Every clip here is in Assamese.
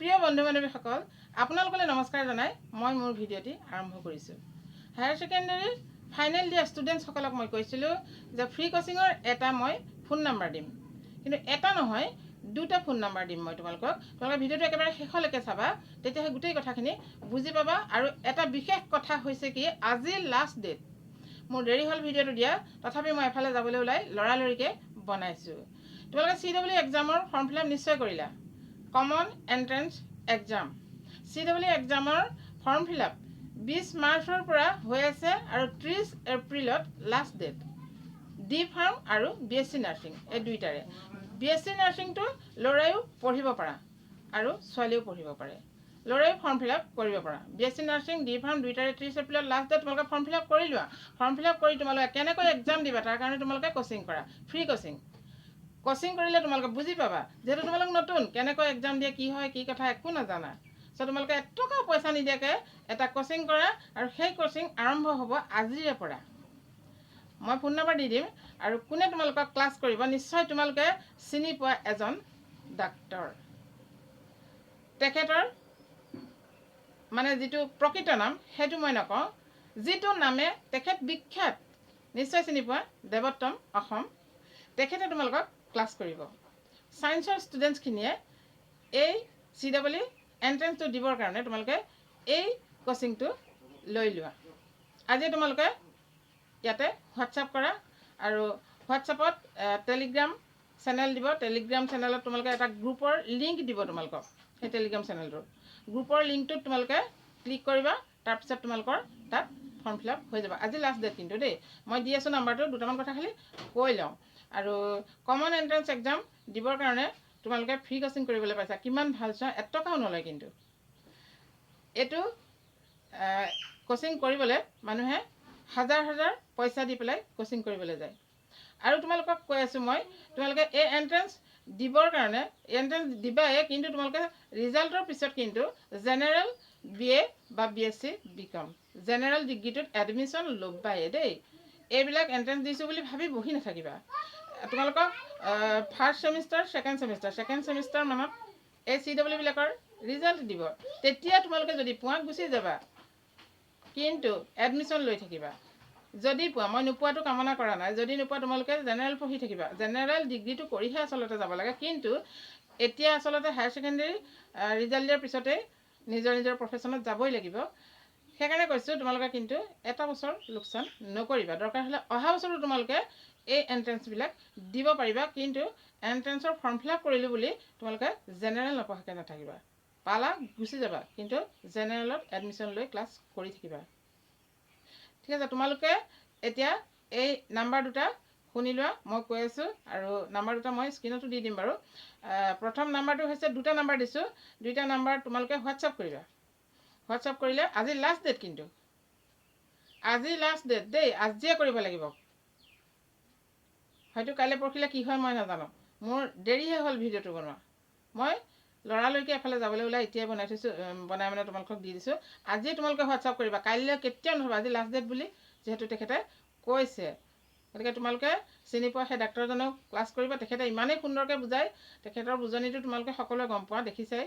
প্ৰিয় বন্ধু বান্ধৱীসকল, আপোনালোকলৈ নমস্কাৰ জনাই মই মোৰ ভিডিঅ'টি আৰম্ভ কৰিছোঁ। হায়াৰ ছেকেণ্ডেৰী ফাইনেল দিয়া ষ্টুডেণ্টসকলক মই কৈছিলোঁ যে ফ্ৰী কোচিঙৰ এটা মই ফোন নাম্বাৰ দিম, কিন্তু এটা নহয় দুটা ফোন নাম্বাৰ দিম মই তোমালোকক। তোমালোকে ভিডিঅ'টো একেবাৰে শেষলৈকে চাবা, তেতিয়াহে গোটেই কথাখিনি বুজি পাবা। আৰু এটা বিশেষ কথা হৈছে কি, আজি লাষ্ট ডেট। মোৰ দেৰি হ'ল ভিডিঅ'টো দিয়া, তথাপি মই এফালে যাবলৈ ওলাই লৰালৰিকৈ বনাইছোঁ। তোমালোকে CW এক্সামৰ ফৰ্ম ফিল আপ নিশ্চয় কৰিলা। কমন এণ্ট্ৰেন্স এক্সাম CW এক্সামৰ ফৰ্ম ফিল আপ 20 মাৰ্চৰ পৰা হৈ আছে আৰু 30 এপ্ৰিলত লাষ্ট ডেট। ডি ফাৰ্ম আৰু BSc নাৰ্ছিং এই দুইটাৰে। BSc নাৰ্ছিংটো ল'ৰাইও পঢ়িব পাৰা আৰু ছোৱালীও পঢ়িব পাৰে। ল'ৰাই ফৰ্ম ফিল আপ কৰিব পাৰা। BSc নাৰ্ছিং ডি ফাৰ্ম দুইটাৰে 30 এপ্ৰিলত লাষ্ট ডেট। তোমালোকে ফৰ্ম ফিল আপ কৰি লোৱা। ফৰ্ম ফিল আপ কৰি তোমালোকে কেনেকৈ এক্সাম দিবা তাৰ কাৰণে তোমালোকে কোচিং কৰা, ফ্ৰী কোচিং। কোচিং কৰিলে তোমালোকে বুজি পাবা, যিহেতু তোমালোক নতুন, কেনেকৈ এক্সাম দিয়ে, কি হয়, কি কথা একো নাজানা। চ' তোমালোকে এটকাও পইচা নিদিয়াকৈ এটা কোচিং কৰা, আৰু সেই কোচিং আৰম্ভ হ'ব আজিৰে পৰা। মই ফোন নম্বৰ দি দিম, আৰু কোনে তোমালোকক ক্লাছ কৰিব নিশ্চয় তোমালোকে চিনি পোৱা এজন ডাক্তৰ। তেখেতৰ মানে যিটো প্ৰকৃত নাম সেইটো মই নকওঁ, যিটো নামে তেখেত বিখ্যাত, নিশ্চয় চিনি পোৱা, দেৱোত্তম অসম। তেখেতে তোমালোকক ক্লাছ কৰিব। ছায়েন্সৰ ষ্টুডেণ্টছখিনিয়ে এই CW এণ্ট্ৰেন্সটো দিবৰ কাৰণে তোমালোকে এই কোচিংটো লৈ লোৱা। আজি তোমালোকে ইয়াতে হোৱাটছআপ কৰা, আৰু হোৱাটছআপত টেলিগ্ৰাম চেনেল দিব। টেলিগ্ৰাম চেনেলত তোমালোকে এটা গ্ৰুপৰ লিংক দিব তোমালোকক। সেই টেলিগ্ৰাম চেনেলটোৰ গ্ৰুপৰ লিংকটোত তোমালোকে ক্লিক কৰিবা, তাৰপিছত তোমালোকৰ তাত ফৰ্ম ফিল আপ হৈ যাব। আজি লাষ্ট ডেট কিন্তু দেই। মই দি আছোঁ নাম্বাৰটো, দুটামান কথা খালি কৈ লওঁ। আৰু কমন এণ্ট্ৰেন্স এক্সাম দিবৰ কাৰণে তোমালোকে ফ্ৰী কোচিং কৰিবলৈ পাইছা, কিমান ভাল চোৱা, এটকাও নলয় কিন্তু। এইটো কোচিং কৰিবলৈ মানুহে হাজাৰ হাজাৰ পইচা দি পেলাই কোচিং কৰিবলৈ যায়। আৰু তোমালোকক কৈ আছোঁ মই, তোমালোকে এই এণ্ট্ৰেন্স দিবৰ কাৰণে এণ্ট্ৰেন্স দিবাই, কিন্তু তোমালোকে ৰিজাল্টৰ পিছত কিন্তু জেনেৰেল BA বা BSc BCom জেনেৰেল ডিগ্ৰীটোত এডমিশ্যন ল'বাই দেই। এইবিলাক এণ্ট্ৰেন্স দিছোঁ বুলি ভাবি বহি নাথাকিবা। তোমালোকক ফাৰ্ষ্ট ছেমিষ্টাৰ, ছেকেণ্ড ছেমিষ্টাৰ মানত এই CW বিলাকৰ ৰিজাল্ট দিব। তেতিয়া তোমালোকে যদি পোৱা গুচি যাবা, কিন্তু এডমিশ্যন লৈ থাকিবা। যদি পোৱা, মই নোপোৱাটো কামনা কৰা নাই, যদি নোপোৱা তোমালোকে জেনেৰেল পঢ়ি থাকিবা। জেনেৰেল ডিগ্ৰীটো কৰিহে আচলতে যাব লাগে, কিন্তু এতিয়া আচলতে হায়াৰ ছেকেণ্ডেৰী ৰিজাল্ট দিয়াৰ পিছতেই নিজৰ নিজৰ প্ৰফেশ্যনত যাবই লাগিব। সেইকাৰণে কৈছোঁ তোমালোকে কিন্তু এটা বছৰ লোকচান নকৰিবা। দৰকাৰ হ'লে অহা বছৰো তোমালোকে এই এণ্ট্ৰেন্সবিলাক দিব পাৰিবা, কিন্তু এণ্ট্ৰেন্সৰ ফৰ্ম ফিল আপ কৰিলোঁ বুলি তোমালোকে জেনেৰেল নপঢ়াকৈ নাথাকিবা। পালা গুচি যাবা, কিন্তু জেনেৰেলত এডমিশ্যন লৈ ক্লাছ কৰি থাকিবা। ঠিক আছে, তোমালোকে এতিয়া এই নাম্বাৰ দুটা শুনি লোৱা, মই কৈ আছোঁ। আৰু নাম্বাৰ দুটা মই স্ক্ৰীনতো দি দিম বাৰু। প্ৰথম নাম্বাৰটো হৈছে, দুটা নাম্বাৰ দিছোঁ, দুইটা নাম্বাৰ তোমালোকে হোৱাটছআপ কৰিবা। হোৱাটছআপ কৰিলে আজি লাষ্ট ডেট কিন্তু, আজি লাষ্ট ডেট দেই, আজিয়ে কৰিব লাগিব। হয়তো কাইলৈ পৰহিলে কি হয় মই নাজানো, মোৰ দেৰিহে হ'ল ভিডিঅ'টো বনোৱা। মই লৰালৰিকৈ এফালে যাবলৈ ওলাই এতিয়াই বনাই থৈছোঁ, বনাই মানে তোমালোকক দি দিছোঁ। আজিয়ে তোমালোকে হোৱাটছআপ কৰিবা, কাইলৈ কেতিয়াও নহ'ব, আজি লাষ্ট ডেট বুলি যিহেতু তেখেতে কৈছে। গতিকে তোমালোকে চিনি পোৱা সেই ডাক্তৰজনক ক্লাছ কৰিবা। তেখেতে ইমানেই সুন্দৰকৈ বুজায়, তেখেতৰ বুজনিটো তোমালোকে সকলোৱে গম পোৱা, দেখিছাই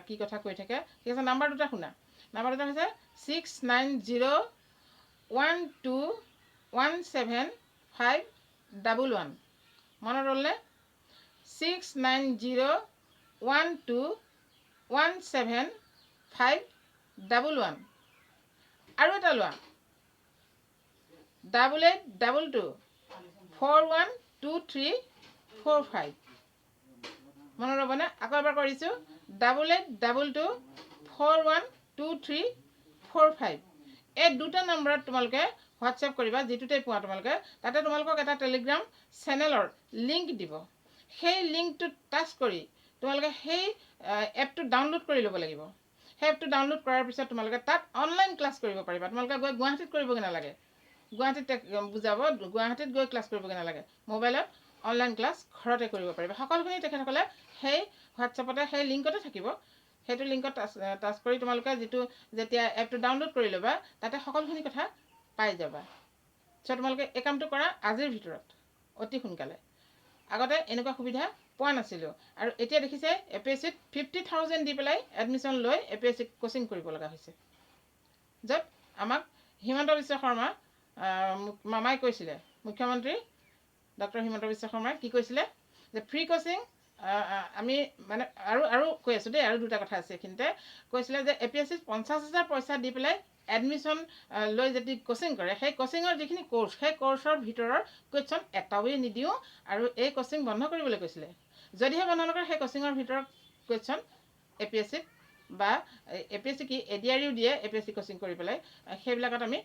কি কথা কৈ থাকে। ঠিক আছে, নাম্বাৰ দুটা শুনা। নাম্বাৰ দুটা হৈছে 6901217511। মনত ৰ'লনে? 6901217511। আৰু এটা লোৱা, 8822412345। মনত ৰ'বনে? আকৌ এবাৰ কৰিছোঁ, 8822412345। এই দুটা নম্বৰত তোমালোকে হোৱাটছএপ কৰিবা, যিটোতে পোৱা তোমালোকে। তাতে তোমালোকক এটা টেলিগ্ৰাম চেনেলৰ লিংক দিব। সেই লিংকটোত টাচ কৰি তোমালোকে সেই এপটো ডাউনলোড কৰি ল'ব লাগিব। সেই এপটো ডাউনলোড কৰাৰ পিছত তোমালোকে তাত অনলাইন ক্লাছ কৰিব পাৰিবা। তোমালোকে গৈ গুৱাহাটীত কৰিবগৈ নালাগে, গুৱাহাটীত বুজাব, গুৱাহাটীত গৈ ক্লাছ কৰিবগৈ নালাগে। মোবাইলত অনলাইন ক্লাছ ঘৰতে কৰিব পাৰিবা। সকলোখিনি তেখেতসকলে সেই হোৱাটছএপতে সেই লিংকতে থাকিব। সেইটো লিংকত টাচ কৰি তোমালোকে যেতিয়া এপটো ডাউনলোড কৰি ল'বা, তাতে সকলোখিনি কথা পাই যাবা। চ' তোমালোকে এই কামটো কৰা আজিৰ ভিতৰত, অতি সোনকালে। আগতে এনেকুৱা সুবিধা পোৱা নাছিলোঁ আৰু এতিয়া দেখিছে APSCত 50,000 দি পেলাই এডমিশ্যন লৈ APSC কোচিং কৰিব লগা হৈছে, য'ত আমাক হিমন্ত বিশ্ব শৰ্মা মামাই কৈছিলে, মুখ্যমন্ত্ৰী ডক্টৰ হিমন্ত বিশ্ব শৰ্মাই কি কৈছিলে যে ফ্ৰী কোচিং আমি মানে আৰু কৈ আছোঁ দেই, আৰু দুটা কথা আছে এইখিনিতে। কৈছিলে যে APSCত 50,000 পইচা দি পেলাই এডমিশ্যন লৈ যদি কোচিং কৰে, সেই কোচিঙৰ যিখিনি কোৰ্চ, সেই কোৰ্চৰ ভিতৰৰ কুৱেশ্যন এটাওৱে নিদিওঁ আৰু এই কোচিং বন্ধ কৰিবলৈ কৈছিলে। যদিহে বন্ধ নকৰে সেই কোচিঙৰ ভিতৰৰ কুৱেশ্যন APSCত বা APSC কি ADRU দিয়ে APSC কোচিং কৰি পেলাই, সেইবিলাকত আমি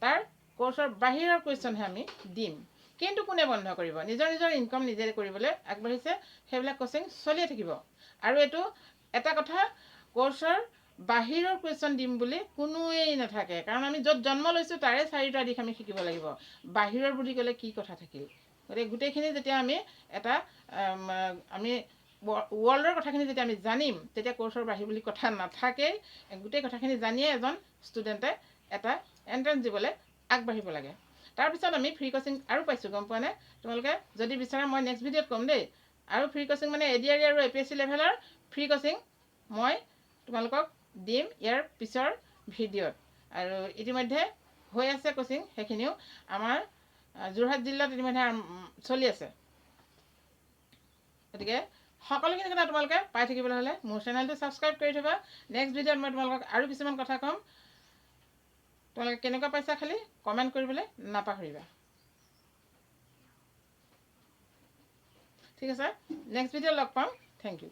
তাৰ কোৰ্চৰ বাহিৰৰ কুৱেশ্যনহে আমি দিম। কিন্তু কোনে বন্ধ কৰিব? নিজৰ নিজৰ ইনকাম নিজে কৰিবলৈ আগবাঢ়িছে, সেইবিলাক কোচিং চলিয়ে থাকিব। আৰু এইটো এটা কথা, কোৰ্চৰ বাহিৰৰ কুৱেশ্যন দিম বুলি কোনোৱেই নাথাকে, কাৰণ আমি য'ত জন্ম লৈছোঁ তাৰে 4টা দিশ আমি শিকিব লাগিব। বাহিৰৰ বুলি ক'লে কি কথা থাকিল? গতিকে গোটেইখিনি যেতিয়া আমি এটা আমি ৱৰ্ল্ডৰ কথাখিনি যেতিয়া আমি জানিম, তেতিয়া কোৰ্চৰ বাহিৰ বুলি কথা নাথাকেই। গোটেই কথাখিনি জানিয়ে এজন ষ্টুডেণ্টে এটা এণ্ট্ৰেঞ্চ দিবলৈ আগবাঢ়িব লাগে। তাৰপিছত আমি ফ্ৰী কোচিং আৰু পাইছোঁ, গম পোৱা নে? তোমালোকে যদি বিচাৰা মই নেক্সট ভিডিঅ'ত ক'ম দেই। আৰু ফ্ৰী কোচিং মানে ADRU আৰু APSC লেভেলৰ ফ্ৰী কোচিং মই তোমালোকক দিম ইয়াৰ পিছৰ ভিডিঅ'ত। আৰু ইতিমধ্যে হৈ আছে কোচিং, সেইখিনিও আমাৰ যোৰহাট জিলাত ইতিমধ্যে চলি আছে। গতিকে সকলোখিনি কথা তোমালোকে পাই থাকিবলৈ হ'লে মোৰ চেনেলটো ছাবস্ক্ৰাইব কৰি থ'বা। নেক্সট ভিডিঅ'ত মই তোমালোকক আৰু কিছুমান কথা ক'ম। তোমালোকে কেনেকুৱা পাইছা খালি কমেণ্ট কৰিবলৈ নাপাহৰিবা। ঠিক আছে, নেক্সট ভিডিঅ'ত লগ পাম। Thank U.